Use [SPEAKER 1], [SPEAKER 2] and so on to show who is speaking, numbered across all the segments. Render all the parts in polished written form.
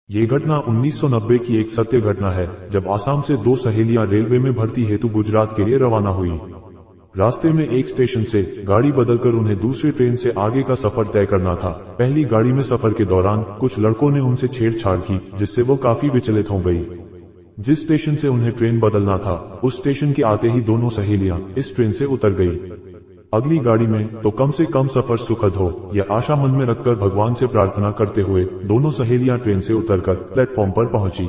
[SPEAKER 1] ये घटना 1990 की एक सत्य घटना है, जब आसाम से दो सहेलियां रेलवे में भर्ती हेतु गुजरात के लिए रवाना हुई। रास्ते में एक स्टेशन से गाड़ी बदलकर उन्हें दूसरी ट्रेन से आगे का सफर तय करना था। पहली गाड़ी में सफर के दौरान कुछ लड़कों ने उनसे छेड़छाड़ की, जिससे वो काफी विचलित हो गई। जिस स्टेशन से उन्हें ट्रेन बदलना था, उस स्टेशन के आते ही दोनों सहेलियां इस ट्रेन से उतर गई। अगली गाड़ी में तो कम से कम सफर सुखद हो, यह आशा मन में रखकर भगवान से प्रार्थना करते हुए दोनों सहेलियां ट्रेन से उतरकर प्लेटफॉर्म पर पहुंची।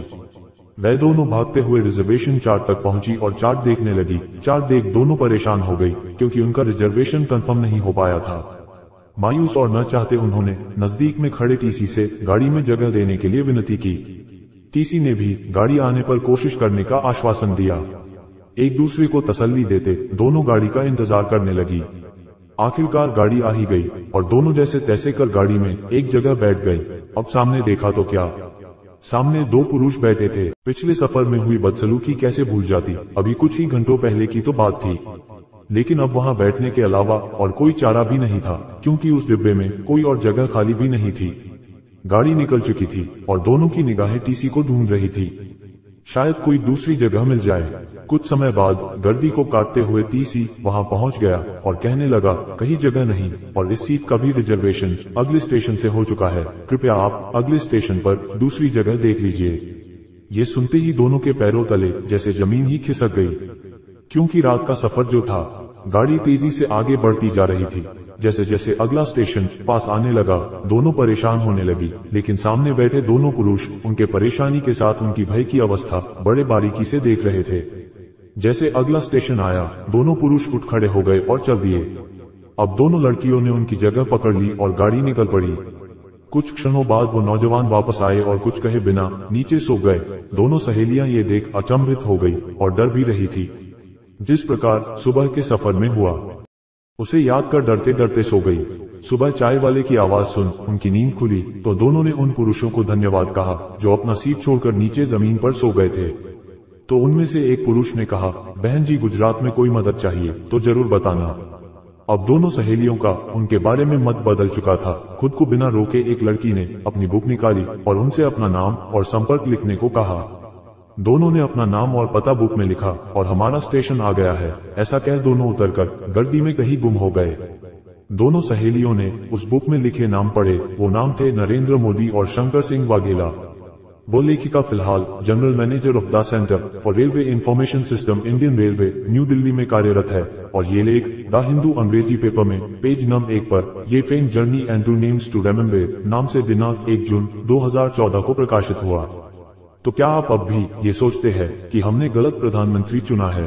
[SPEAKER 1] वह दोनों भागते हुए रिजर्वेशन चार्ट तक पहुंची और चार्ट देखने लगी। चार्ट देख दोनों परेशान हो गई, क्योंकि उनका रिजर्वेशन कंफर्म नहीं हो पाया था। मायूस और न चाहते उन्होंने नजदीक में खड़े टीसी से गाड़ी में जगह देने के लिए विनती की। टीसी ने भी गाड़ी आने पर कोशिश करने का आश्वासन दिया। एक दूसरे को तसल्ली देते दोनों गाड़ी का इंतजार करने लगी। आखिरकार गाड़ी आ ही गई और दोनों जैसे तैसे कर गाड़ी में एक जगह बैठ गई। अब सामने देखा तो क्या, सामने दो पुरुष बैठे थे। पिछले सफर में हुई बदसलूकी कैसे भूल जाती, अभी कुछ ही घंटों पहले की तो बात थी। लेकिन अब वहां बैठने के अलावा और कोई चारा भी नहीं था, क्योंकि उस डिब्बे में कोई और जगह खाली भी नहीं थी। गाड़ी निकल चुकी थी और दोनों की निगाहें टीसी को ढूंढ रही थी, शायद कोई दूसरी जगह मिल जाए। कुछ समय बाद गर्दी को काटते हुए टीसी वहां पहुंच गया और कहने लगा, कहीं जगह नहीं और इस सीट का भी रिजर्वेशन अगले स्टेशन से हो चुका है, कृपया आप अगले स्टेशन पर दूसरी जगह देख लीजिए। ये सुनते ही दोनों के पैरों तले जैसे जमीन ही खिसक गई, क्योंकि रात का सफर जो था, गाड़ी तेजी से आगे बढ़ती जा रही थी। जैसे जैसे अगला स्टेशन पास आने लगा, दोनों परेशान होने लगी। लेकिन सामने बैठे दोनों पुरुष उनके परेशानी के साथ उनकी भय की अवस्था बड़े बारीकी से देख रहे थे। जैसे अगला स्टेशन आया, दोनों पुरुष उठ खड़े हो गए और चल दिए। अब दोनों लड़कियों ने उनकी जगह पकड़ ली और गाड़ी निकल पड़ी। कुछ क्षणों बाद वो नौजवान वापस आए और कुछ कहे बिना नीचे सो गए। दोनों सहेलियां ये देख अचंभित हो गई और डर भी रही थी। जिस प्रकार सुबह के सफर में हुआ, उसे याद कर डरते डरते सो गई। सुबह चाय वाले की आवाज सुन उनकी नींद खुली तो दोनों ने उन पुरुषों को धन्यवाद कहा जो अपना सीट छोड़कर नीचे जमीन पर सो गए थे। तो उनमें से एक पुरुष ने कहा, बहन जी, गुजरात में कोई मदद चाहिए तो जरूर बताना। अब दोनों सहेलियों का उनके बारे में मत बदल चुका था। खुद को बिना रोके एक लड़की ने अपनी बुक निकाली और उनसे अपना नाम और संपर्क लिखने को कहा। दोनों ने अपना नाम और पता बुक में लिखा और हमारा स्टेशन आ गया है, ऐसा कह दोनों उतरकर गर्दी में कहीं गुम हो गए। दोनों सहेलियों ने उस बुक में लिखे नाम पढ़े। वो नाम थे नरेंद्र मोदी और शंकर सिंह वाघेला। वो लेखिका फिलहाल general manager of the centre for railway information system Indian railway new Delhi में कार्यरत है। और ये लेख द हिंदू अंग्रेजी पेपर में पेज नंबर 1 पर ये train journey and two names to remember नाम से दिनांक 1 जून 2014 को प्रकाशित हुआ। तो क्या आप अब भी ये सोचते हैं कि हमने गलत प्रधानमंत्री चुना है?